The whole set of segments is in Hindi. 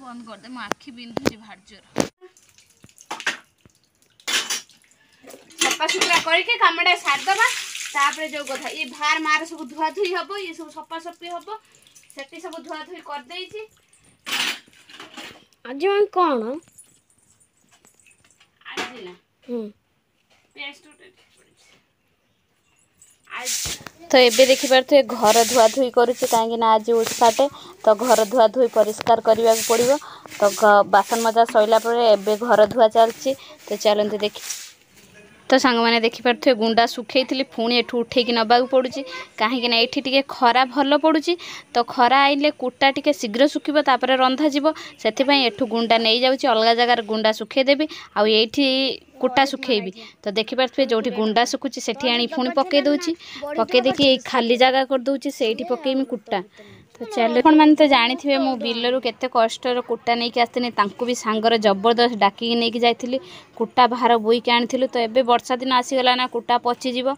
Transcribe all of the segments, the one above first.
बंद कर दे, मो आखि बिंधुची भार जोर। सफा सुतरा करके कामटा सारदबा तापर जो कथा ये भार मार सब धुआ धुई हबो, ये सब सफा सफी हबो, सेठी सब धुआ धुई कर देइची। आज हम कोन आज ना पेस्ट तो एबे देखि पारथे घर धुआ धुई करूची काहेकि ना आज उसाटे तो घर धुआ धुई परिष्कार करने को पड़ो। तो बासन मजा सैला परे एबे घर धुआ चलची। तो चलते देखी तो सांग मैंने देखि पारथे गुंडा सुखई थी पुणी एठू उठेकी नबाक पड़ुची कहीं ना एठी टिके खरा भल पड़ुची। तो खरा आइले कुटा टिके शीघ्र सुखिबो तापर रंधा जीवो, सेथिपई एठू गुंडा नहीं जाउची अलगा जगार गुंडा सुखे देबी आ एठी कुटा सुखेबी। तो देखि पारथे जोठी गुंडा सुखुची सेठी आनी पुणी पके दउची, पके देकी खाली जगह कर दउची सेठी पकेमी कुटा। तो चलो आपण मैंने तो जानी थे मो बिलरू केते कष्टर कुटा नहीं कि आसनी तांको भी सांगर जबरदस्त डाकी नहीं कि जाइथिली कुटा बाहर बोई के आनी। तो एबे वर्षा दिन आसीगला ना कुटा पची जीवो,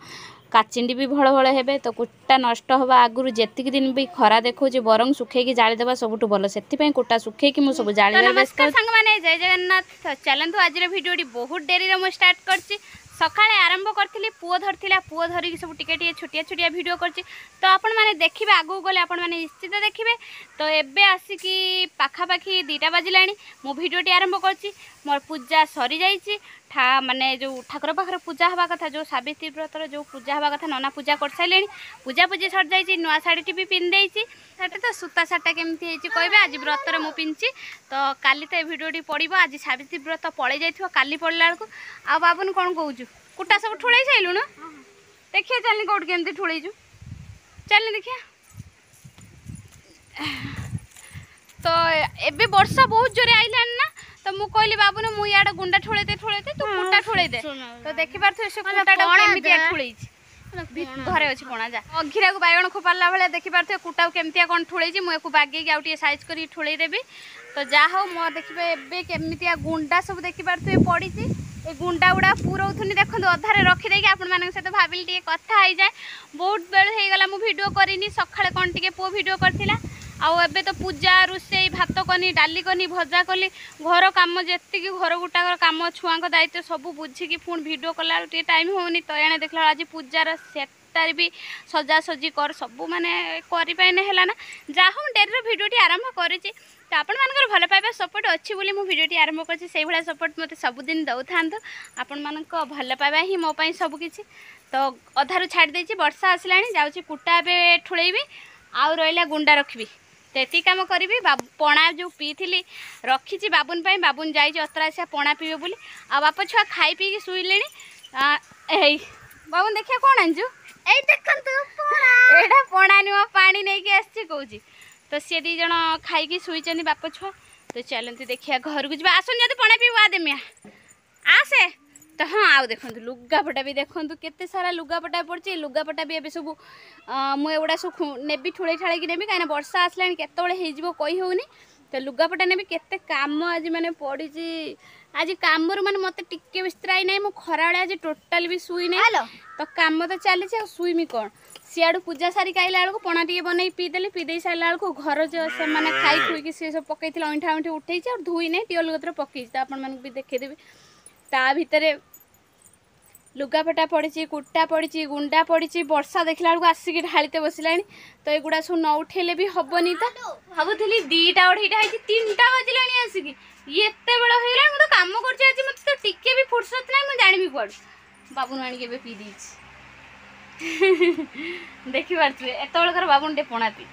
काचिंडी भी भल भल हेबे। तो कुटा नष्ट हवा आगुरु जेतिक दिन भी खरा देखौची बरंग सुखेकी जाली देबा सबुठु भल, सेथिपई कुटा सुखेकी मु सब जाली देबा। नमस्कार संग माने, जय जगन्नाथ। तो चलंतु आज रे वीडियोटी बहुत डेरी रे मु स्टार्ट करची। सकाळे आरंभ करथिली पुओ धरथिला, पुओ धरिकी सब टिके टिके छोटिया छोटिया वीडियो करची। तो आपण माने देखिबे आगु गले आपण माने निश्चित देखिबे। तो एबे आसिकी पाखापाखी 2टा बाजिलाणी मु वीडियोटी आरंभ करची। मोर पूजा सरी जाईची, माने जो ठाकुर पाखर पूजा हवा कथा जो सावित्री व्रतर जो पूजा हवा कथा नना पूजा कर साइलेनी, पूजा पूजी सर जाईची। नुआ साड़ी भी पिन देईची, सेटा तो सूता साटा केमती हेची कहबे। आज व्रतर मु पिनची तो काली तो वीडियोटी पड़िबो। आज सावित्री व्रत पळै जाइथिबो, काली पड़ला बेलकु आ बाबुन कोन कहूछु कुटा सब ठुळै साइलु न देखिए। चलनी कोड केमती ठुळैजु, चलनी देखिए। तो एबे वर्षा बहुत जोरे आइलान ना, तो मु कहली बाबू ने मु याडा गुंडा ठुळैते ठुळैते तू कुटा ठुळै दे। तो देखि पारथु से कुटाटा केमती ठुळैची घरे अछि कोना जा अघिरा को बायगण खोपाला भले देखि पारथु कुटा केमती कोन ठुळैची। मु एको बागे के आउटी साइज करी ठुळै देबी। तो जा हो मो देखिबे एबे केमती गुंडा सब देखि पारथु पड़ीची। ए गुंडा गुड़ा पुरौथुनी देखो अधारे रखी देकी आपण मानक सहित भाबिली टिके कथा होई जाए। बहुत बेल हे गला मु वीडियो करिनी, सखाळे कोन टिके पो वीडियो करथिला। आउ एबे तो पूजा रुसेई भात कनी डाली कनी भजा कली घर काम जेति की घर गुटा काम छुआ को दायित्व सब बुझी की पुण वीडियो कला टे टाइम होनी। तो एने देखला आज पूजार सेटार भी सजा सजी कर सब माने करि पाइने हैला ना। जाहु डेरी वीडियोटी आरंभ करिछि। तो आपण मानकर भल पाइबा सपोर्ट अच्छी बोली मु वीडियोटी आरंभ करछि। सेहि भला सपोर्ट मते सबुदिन दउथांतु। आपण मानक भल पाइबा ही मो पई सब किछि। तो अधारु छाड़ देछि, वर्षा आसलाणी जाउछि कुटा बे ठुळैबी आउ रहिला गुंडा रखबी। तेती काम करी पणा जो पीथिली रखी बाबुन पाई, बाबुन जाइए अतरासिया पणा पीबे बोली। आ बाप छुआ खाई पी की शुइले। बाबुन देखिए कौन आंजु एटा पणा नुआ पानी नहीं कि आसी कहूँ। तो सी दी जन खाई शुई बाप छुआ। तो चलते देखिए घर को जा आसन जब पणा पीवा देमिया आसे। तो हाँ आउ देखो लुगापटा भी देखो केते सारा लुगापटा पड़ी। लुगापटा भी एबे सब मुझा सब नेबी ठुड़े ठाड़ी नेबी कहीं वर्षा आसला केतले कही होनी। तो लुगापटा नेबी केते काम आज माने पड़ी। आज काम माने मत टिके विस्त्राई ना, मु खरा आज टोटाल भी शुई ना। तो काम तो चली शुईमी कौन सियाड़ू पूजा सारी आइला बेलू पणा टे बनई पीदेली, पीदे सारा बेलू घर जो से मैंने खाई खुईकी सी सब पकई अंठा अंठी उठे और धुई नहीं टीओल गतर पकई। तो आपण भी देखदेवी ता भितर लुगापटा पड़ी, कुटा पड़ी, गुंडा पड़ी। वर्षा देखला बेलू आसिक ढाते बसला। तो युवा सब न उठेले भी हेनी। तो भावुली 2टा 2:30 है 3टा बजला आसिक ये बेल हो तो कम कर मत तो टिके भी फुर्सत ना मुझे जानी कौड़ बाबुन आनिक पी दी देखी पारे एत बाबुन टे पणा पी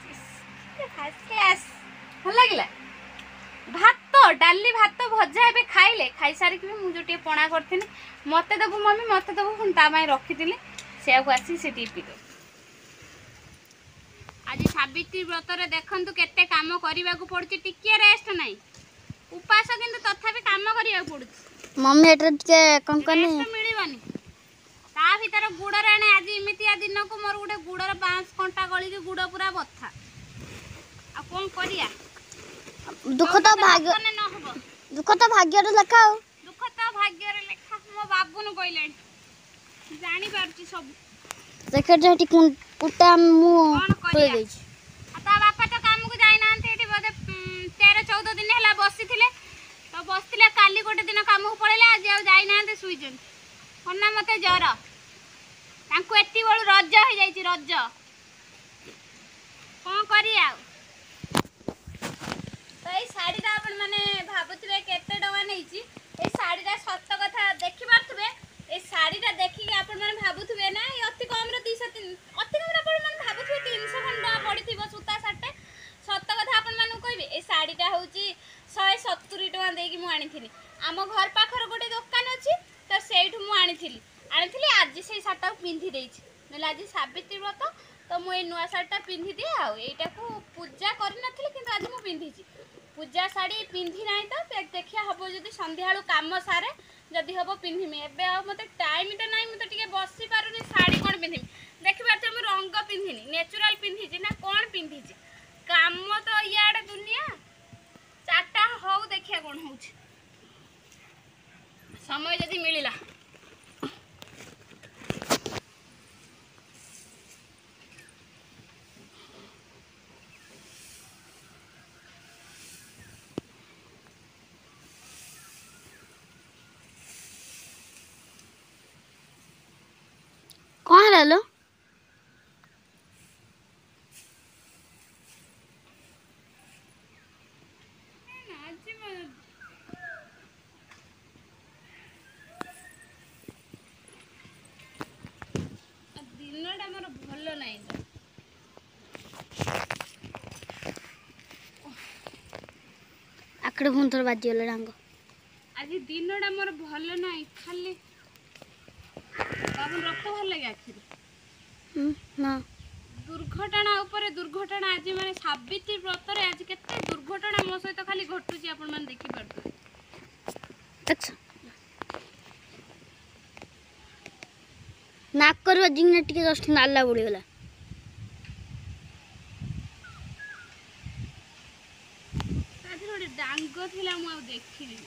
भल लगे। भात डाली भात भजा ए खाइले खाई सारिक भी मुझे टे पणा करी मत देबू मम्मी मत देबू पुणी ताई रखी से आसी से पीदे। आज सावित्री व्रतर देखु केते काम करने को पड़ुछि, टिके रेस्ट नहीं उपास किंतु तथापि काम करने को पड़ुछि। मम्मी एटा टिके कोन कोन मिलबनी ता भीतर गुड़र आने। आज इमितिया दिन को मोर गोटे गुड़र 5 घंटा गली की गुड़ पूरा बथा आ कौन करिया। दुख तो भाग्य दुख तो भाग्य रे लेखा हो, दुख तो भाग्य रे लेखा। मो बाबू न कहले जानी पारछि सब देखे जेटी कुटा मु कोन करिया। ता बापा तो काम को जाई नांते एठी बदे 13-14 दिन ହେଲା ବସିଥିଲେ ତ ବସିଥିଲେ କାଲି ଗୋଟେ ଦିନ କାମକୁ ପଳେଇଲେ ଆଜି ଆଉ ଯାଇନାହାନ୍ତି ଶୋଇଛନ୍ତି କନା ମତେ ଜର ତାଙ୍କୁ ଏତି ବେଳୁ ରଜ ହେଇଯାଇଛି ରଜ କଣ କରିବା ଆଉ ତ ଏଇ ଶାଢ଼ୀଟା ଆପଣମାନେ ଭାବୁଥିବେ କେତେ ଟଙ୍କା ନେଇଛି ଏଇ ଶାଢ଼ୀଟା ସତ କଥା ଦେଖିପାରୁଥିବେ ଏଇ ଶାଢ଼ୀଟା ଦେଖିକି ଆପଣମାନେ ଭାବୁଥିବେ ନା ଏଇ ଅତି କମରେ 200 ଅତି କମରେ ଆପଣମାନେ ଭାବୁଥିବେ 300 ଖଣ୍ଡ ଟଙ୍କା ପଡ଼ିଥିବ ସୂତା ଶାଢ଼ୀଟା ସତ କଥା ଆପଣମାନଙ୍କୁ କହିବି ଏଇ ଶାଢ଼ୀଟା ହେଉଛି 170 ଟଙ୍କା ଦେଇକି ମୁଁ ଆଣିଥିଲି ଆମ ଘର ପାଖରେ ଗୋଟେ ଦୋକାନ ଅଛି ତ ସେଇଠୁ ମୁଁ ଆଣିଥିଲି ଆଜି ସେଇ ଶାଢ଼ୀଟାକୁ ପିନ୍ଧି ଦେଇଛି ନହେଲେ ଆଜି ସାବିତ୍ରୀ ବ୍ରତ ତ ମୁଁ ଏଇ ନୂଆ ଶାଢ଼ୀଟା ପିନ୍ଧିଦିଏ ଆଉ ଏଇଟାକୁ ପୂଜା କରିନଥିଲି କିନ୍ତୁ ଆଜି ମୁଁ ପିନ୍ଧିଛି ପୂଜା ଶାଢ଼ୀ ପିନ୍ଧି ନାହିଁ ତ ଦେଖିଆ ହବ ଯଦି ସନ୍ଧ୍ୟାବେଳୁ କାମ ସାରେ ଯଦି ହବ ପିନ୍ଧିମି ଏବେ ଆଉ ମୋତେ ଟାଇମ୍ଟା ନାହିଁ ମୁଁ ତ ଟିକେ ବସି ପାରୁନି ଶାଢ଼ୀ କ'ଣ ପିନ୍ଧିମି ଦେଖିପାରୁଥିବେ ମୁଁ ରଙ୍ଗ ପିନ୍ଧିନି ନ୍ୟାଚୁରାଲ୍ ପିନ୍ଧିଛି ନା କ'ଣ ପିନ୍ଧିଛି କାମ ତ ଇଆଡ଼େ ଦୁନିଆ 4ଟା ହଉ ଦେଖିଆ କ'ଣ ହେଉଛି ସମୟ ଯଦି ମିଳିଲା କ'ଣ ହେଲା ଲୋ ଦିନଟା ମୋର ଭଲ ନାହିଁ ଆଖଡ଼ ପୁଣି ଥର ବାଜିଗଲା ଡାଙ୍ଗ ଆଜି ଦିନଟା ମୋର ଭଲ ନାହିଁ ଖାଲି ବାବୁଲ ରକ୍ତ ଭଲ ଲାଗେ ଆଖିରେ ନା ଦୁର୍ଘଟଣା ଉପରେ ଦୁର୍ଘଟଣା ଆଜି ମାନେ ସାବିତ୍ରୀ ବ୍ରତରେ ଆଜି କେତେ ଦୁର୍ଘଟଣା ମୋ ସହିତ ଖାଲି ଘଟୁଛି ଆପଣମାନେ ଦେଖିପାରୁଥିବେ ଆଚ୍ଛା ନାକରୁ ବାଜିକିନା ଟିକେ ଜଷ୍ଟ ନାଲା ବୁଡ଼ିଗଲା ତା ଦେହରେ ଗୋଟେ ଡାଙ୍ଗ ଥିଲା ମୁଁ ଆଉ ଦେଖିନି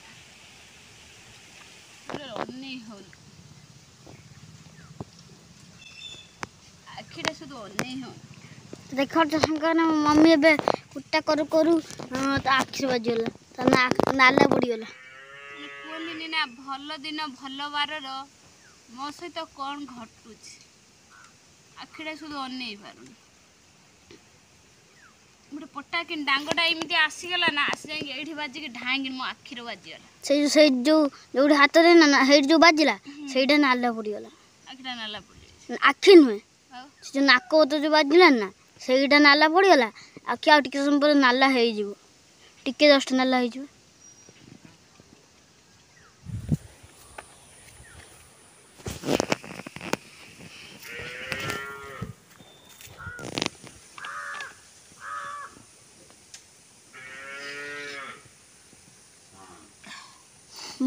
ଅନେଇ ହଉନି ଆଖିଟା শুধু ଅନେଇ ହଉନି ଦେଖ ସାଙ୍ଗମାନେ ମମ୍ମି ଏବେ କୁଟା କରୁ କରୁ ତା ଆଖିରେ ବାଜିଗଲା ତା ନାଲା ବୁଡ଼ିଗଲା କୁହନ୍ତିନି ନା ଭଲ ଦିନ ଭଲ ବାରର ମୋ ସହିତ କ'ଣ ଘଟୁଛି ଆଖିଟା শুধু ଅନେଇ ପାରୁନି ଗୋଟେ ପଟା କି ଡାଙ୍ଗଟା ଏମିତି ଆସିଗଲା ନା ଆସି ଯାଇକି ଏଇଠି ବାଜିକି ଢାଇଁକି ମୋ ଆଖିରେ ବାଜିଗଲା ସେଇ ଯୋଉଠି ହାତରେ ନା ସେଇଠି ଯୋଉ ବାଜିଲା ସେଇଟା ନାଲା ପଡ଼ିଗଲା ଆଖିଟା ନାଲା ପଡ଼ିଯାଇଛି ଆଖି ନୁହେଁ ସେ ଯୋଉ ନାକ ତ ଯୋଉ ବାଜିଲାନି ନା ସେଇଟା ନାଲା ପଡ଼ିଗଲା ଆଖି ଆଉ ଟିକେ ସମୟ ପରେ ନାଲା ହେଇଯିବ ଟିକେ ଜଷ୍ଟ ନାଲା ହେଇଯିବ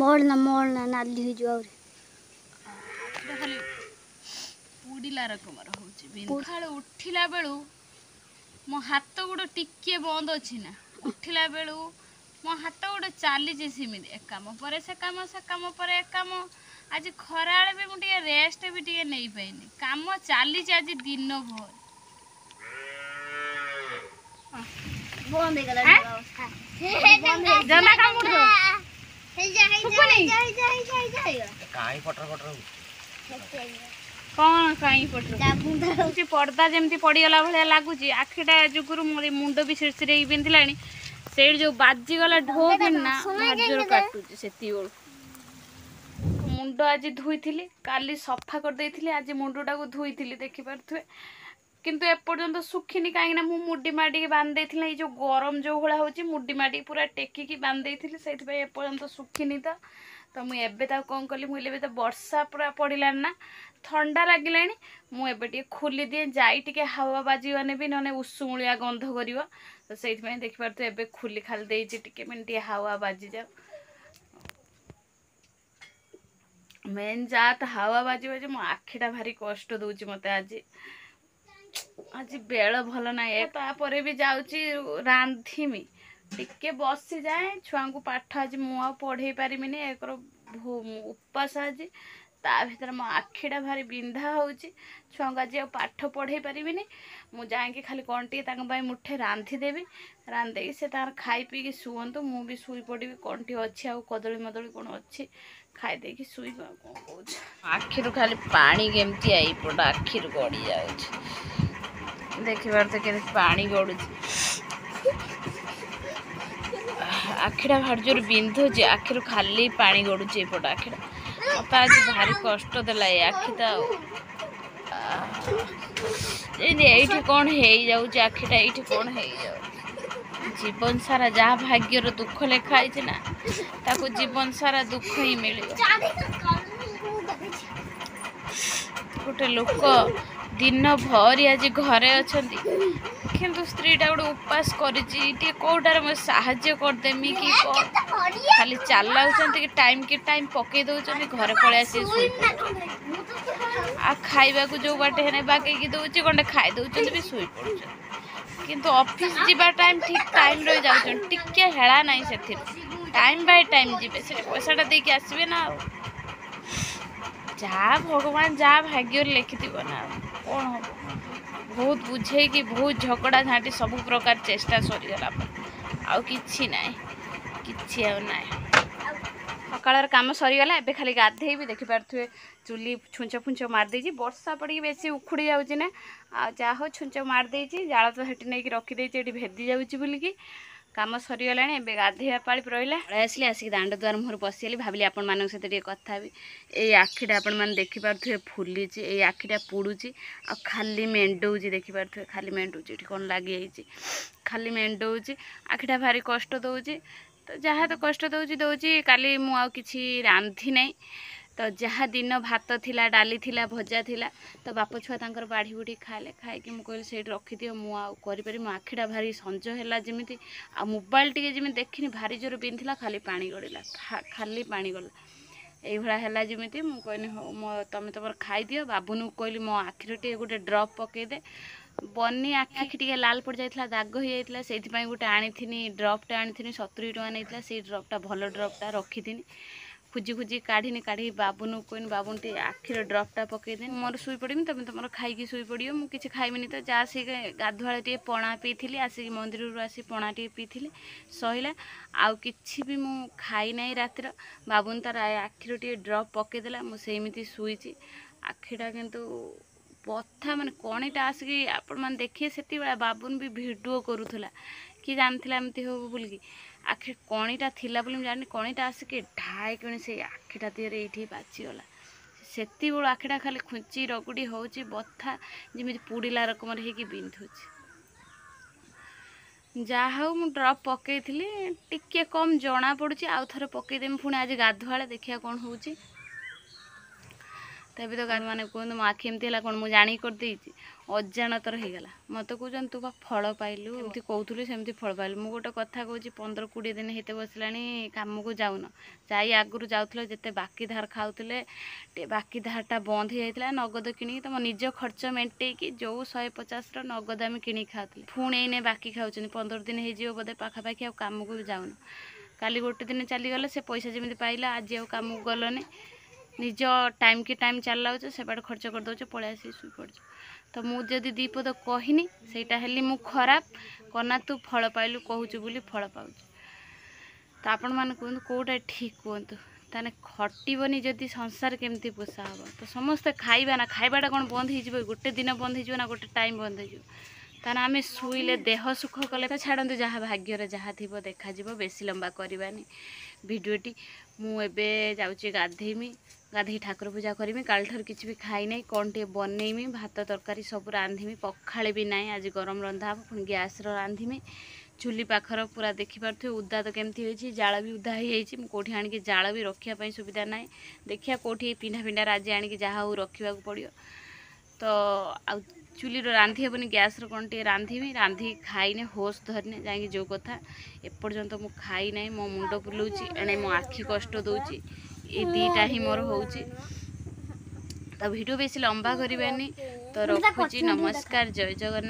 ମଳନା ନାଲି ହେଇଯିବ ଆହୁରି ଖାଲି ପୁଡ଼ିଲା ରକମର ହେଉଛି ସକାଳୁ ଉଠିଲା ବେଳୁ ମୋ ହାତ ଗୋଡ଼ ଟିକେ ବନ୍ଦ ଅଛି ନା ଉଠିଲା ବେଳୁ ମୋ ହାତ ଗୋଡ଼ ଚାଲିଛି ସେମିତି ଏ କାମ ପରେ ସେ କାମ ପରେ ଏ କାମ ଆଜି ଖରାବେଳେ ବି ମୁଁ ଟିକେ ରେଷ୍ଟ ବି ଟିକେ ନେଇପାରିନି କାମ ଚାଲିଛି ଆଜି ଦିନ ଭର ବନ୍ଦ ହେଇଗଲା ଜମା କାମୁଡୁ କ'ଣ କାଇଁ ପଟରୁ ପର୍ଦ୍ଦା ଯେମିତି ପଡ଼ିଗଲା ଭଳିଆ ଲାଗୁଛି ଆଖିଟା ଯୁଗରୁ ମୋର ମୁଣ୍ଡ ବି ସିରସିରେ ହେଇକି ପିନ୍ଧିଲାଣି ସେଇଠି ଯୋଉ ବାଜିଗଲା ଢୋ କିନା ଭାରି ଜୋର କାଟୁଛି ସେତିକିବେଳୁ ମୁଣ୍ଡ ଆଜି ଧୋଇଥିଲି କାଲି ସଫା କରିଦେଇଥିଲି ଆଜି ମୁଣ୍ଡଟାକୁ ଧୋଇଥିଲି ଦେଖିପାରୁଥିବେ କିନ୍ତୁ ଏପର୍ଯ୍ୟନ୍ତ ଶୁଖିନି କାହିଁକିନା ମୁଁ ମୁଡ଼ି ମାଡ଼ିକି ବାନ୍ଧି ଦେଇଥିଲି ଏଇ ଯେଉଁ ଗରମ ଯେଉଁ ଭଳିଆ ହେଉଛି ମୁଡ଼ି ମାଡ଼ିକି ପୁରା ଟେକିକି ବାନ୍ଧି ଦେଇଥିଲି ସେଇଥିପାଇଁ ଏପର୍ଯ୍ୟନ୍ତ ଶୁଖିନି ତ ମୁଁ ଏବେ ତାକୁ କ'ଣ କଲି ମୁଁ ଏବେ ତ ବର୍ଷା ପୁରା ପଡ଼ିଲାଣି ନା ଥଣ୍ଡା ଲାଗିଲାଣି ମୁଁ ଏବେ ଟିକେ ଖୋଲି ଦିଏ ଯାଇ ଟିକେ ହାୱା ବାଜିବନି ବି ନହେଲେ ଉଷୁମୁଳିଆ ଗନ୍ଧ କରିବ ତ ସେଇଥିପାଇଁ ଦେଖିପାରୁଥିବେ ଏବେ ଖୋଲି ଖାଲି ଦେଇଛି ଟିକେ ଟିକେ ହାୱା ବାଜିଯାଉ ମେନ୍ ଯାହା ତ ହାୱା ବାଜିବ ଯେ ମୋ ଆଖିଟା ଭାରି କଷ୍ଟ ଦେଉଛି ମୋତେ ଆଜି ବେଳ ଭଲ ନାହିଁ ତାପରେ ବି ଯାଉଛି ରାନ୍ଧିମି ଟିକେ ବସିଯାଏ ଛୁଆଙ୍କୁ ପାଠ ଆଜି ମୁଁ ଆଉ ପଢ଼େଇ ପାରିବିନି ଏକର ଉପାସ ଆଜି ता भीतर मो आखिटा भारी बिंधा होउची छुआंक आज पाठ पढ़े पारिबिनी मु जाएंगे खाली कौन टे मुठे रांधि देवी रांधे से तार खाई पी के शुअंतु मु भी शुई पड़ी कौन टे अच्छी आ कदली मदली कौन अच्छी खाई दे कि शुई कौन कौन आखिर खाली पानी केमती आईपट आखिर गड़ी जाऊँ देखिबार तो के पानी गड़ू आखिटा भारी जोर बिंधुची आखिर खाली पानी गड़ुची एपट आखिटा मत आज भारी कष्ट देला ये आखिटा ये कौन हो आखिटा ये कौन हो जीवन सारा जहाँ भाग्यर दुख लिखाई ना ताको जीवन सारा दुख ही मिल गोटे लोक दिन भरी आज घरे अच्छा किंतु स्त्रीटा गोटे उपास कौटार मैं साहाଯ୍य करदेमी कि कौन खाली चलाऊँ कि टाइम पकई दौरान घरे पलि आसी आ खाइबा जो बाटे है बागेकी दौर गंडे खाई दौरान भी शुई पड़ किंतु ऑफिस जीवा टाइम ठीक टाइम रही जाऊँ टिके हेला ना से टाइम बाय टाइम जी पैसाटा देके आसबे ना जहाँ भगवान जहाँ भाग्य लिखि ना कौन हम बहुत बुझे कि बहुत झगड़ा झाँटी सब प्रकार चेष्टा सरीगला आउ कि ना सकाल कम सरीगला एबे खाली गाधे भी देखिपे चुली छुंच फुंच मारदे वर्षा पड़ी बेसी उखुड़ी जाऊँगी ना आ हो छुंच मारदे जाल तो हेटी नहीं रखीदे भेदी जाऊँगी बोलिकी कम सरीगला एबे गाधेया पाली रहा आसली आसिक दांड द्वार मुहर पशिगली भाविली आपण मान सहित कथा भी ये आखिटा आपण मैंने देखिपे फुली ये आखिटा पुड़ुची आ खाली मेंडौची देखिपे खाली मेंडौची कौन लगी खाली मेंडौची आखिटा भारी कष्ट दौची तो जहाँ तो कष्ट दौची काली मुझे रांधि नहीं तो जहाँ दिन भात थिला डाली थिला भजा थिला तो बाप छुआ तांकर बाढ़ी बुढ़ी खाले खाई मुझे से रखी दियो मुझे मो आखिटा भारी संज है जमी आ मोबाइल टे जमी देखनी भारी जोर बिंधिला खाली पानी गड़ला खाली पानी गला यही है जमी मुझे हो तुम तुम खाई दियो बाबुन कहली मो आखिर टे गोटे ड्रप पकईदे बनी आखि टे लाल पड़ जाता दाग हो जाता से गोटे आनी ड्रपटा आनी 70 टଙ୍କା नहीं से ड्रपटा भल ड्रपटा रखी खुजी खुजी काढ़ी बाबुन कहनी बाबुन टे आखिर ड्रपटा पकईदे मोर शुई पड़मी तुम तुम खाई शुई पड़ो मुझे किसी खाइबिनी तो जा सी गाधुआ टे पणा पीली आसिक मंदिर आसी पणा टे पीली सहिला आउ किछि भी मु खाई ना रातिर बाबुन तार आखिर टे ड्रप पकईदेला मुझे शुईची आखिटा किंतु बथा माने कणीटा आसिक आपण मैंने देखिए से बाबुन भी भिडियो करूला कि जानला एमती हो बोलिकी आखि कणीटा थिला बोली जानी कणीटा आसिक ढाई कणी से आखिटा दिहरे ये बाचिगला से आखिटा खाली खुंची रगुड़ी होची बथा जमी पुड़िला रकम होगी बिंधुची जहा हूँ मुझे ड्रप पकई टिके कम जना पड़ुची आउ थे पकईदेमी पुणी आज गाधुआ देखिया कौन होची तभी तो गाँव मैंने कहते मो आखि एमती है कौन मुझे जाणी करदे अजाणतर होगला मत कौन तू फल पाइलु एमती कहूलु सेमती फल पाइलु मुझे गोटे कथा कहूँ 15-20 दिन हेते बसला कम को जाऊन जाई आगुरी जाऊल जिते बाकी धार खाऊले बाकी धारटा बंद हो जाता नगद कि तुम निज खर्च मेंटेकी जो 150 नगद आम कि खाऊल पुणी एने बाकी खाऊँ 15 दिन हो बोधे पाखापाखि आ कम को जाऊन काली गोटे दिन चलीगला से पैसा जमी पाइला आज आ कम को गलनी निज टाइम की टाइम चलाऊ से बाट खर्च कर दौ पलि आसी शुई पड़ तो मुझे 2 पद कहनी सेटा हेली मु खराब कना तू फल पाइलु कहूँ बोली फल पाऊँ तो आपण मैंने कहतु कौटा ठीक कहतु ताने खटबनी जदि संसार केमती पोषा हम तो समस्ते खाइबा ना खाइबाटा कौन बंद हो गोटे दिन बंद हो ना गोटे टाइम बंद हो ताने आम शुइले देह सुख कले तो छाड़ू जहाँ भाग्यर जहाँ थी देखा बेसी लंबा करवानी भिडियोटी मुझे जाऊँगी गाधेमी गाधे ठाकुर पूजा करी काल ठार किसी भी खाई ना कौन टे बनईमी भात तरकारी सब रांधीमी पखाड़े भी ना आज गरम रंधा पुणी गैस रांधीमी चुली पाखर पूरा देखिपे उदा तो केमती हो जाल भी उदा हो कौटी आणिकी जाल भी रखापी सुविधा ना देखिया कौटी पिंडा पिंडा राजी आणिकी जहाँ हो रखा पड़ो तो आ चुली रांधि हेबनी गैस कौन टे रांधीमी रांधि खाईने होश धरने जाकि जो कथा एपर्यंत मु खाई ना मो मुंड बुलाऊँच एणे मो आखि कष्ट दौची ये दीटा ही मोर होची तो वीडियो बेसी लंबा करवानी तो रखुची नमस्कार जय जगन्नाथ।